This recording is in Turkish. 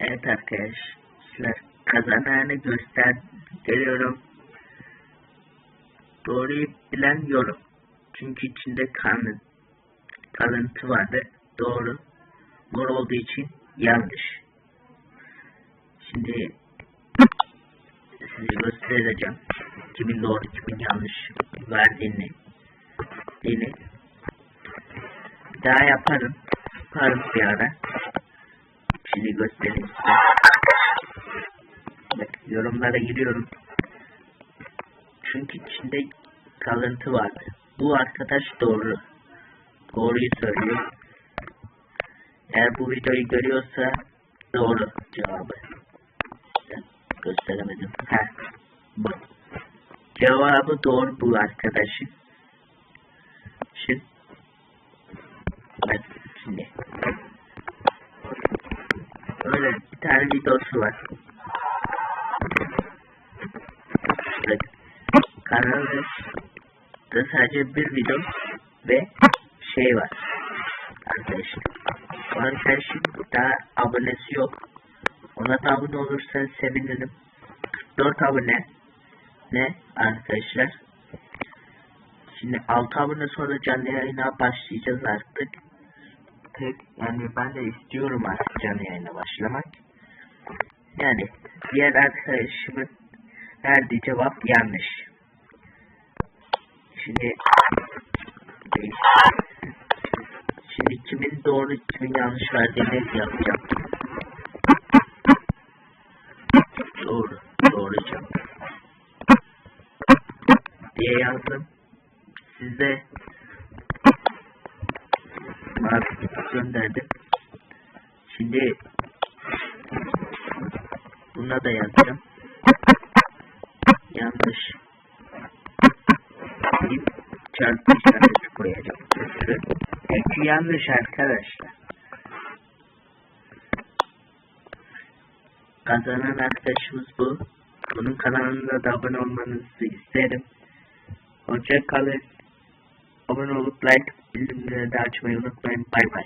Evet arkadaşlar, kazananı gösteriyorum. Doğruyu bilen yorum. Çünkü içinde kalıntı vardı. Doğru. Mor olduğu için yanlış. Şimdi size göstereceğim kimin doğru kimin yanlış verdiğini. Bir daha yaparım bir ara. Şimdi göstereyim size. Bak, yorumlara giriyorum. Çünkü içinde kalıntı vardı. Bu arkadaş doğruyu söylüyor. Eğer bu videoyu görüyorsa doğru cevabı. Gösteremedim. Bu. Cevabı doğru bu arkadaşın. Şimdi öyle bir tane videosu var. Kanalda sadece bir video ve şey var arkadaşlar. O arkadaşın daha abonesi yok. Ona da abone olursanız sevinirim. 44 abone ne arkadaşlar. Şimdi 6 abone sonra canlı yayına başlayacağız artık. Yani ben de istiyorum artık canlı yayına başlamak. Yani diğer arkadaşımın verdiği cevap yanlış. Şimdi kimin doğru kimin yanlış verdiğini yapacağım. Doğru cevap diye yazdım. Size gönderdim. Şimdi buna da yazacağım. Yanlış. Çarpı işareti koyacağım. Çünkü yanlış arkadaşlar. Kazanan arkadaşımız bu. Bunun kanalına da abone olmanızı isterim. Hoşça kalın. Abone olup like bildirimleri de açmayı unutmayın. Bay bay.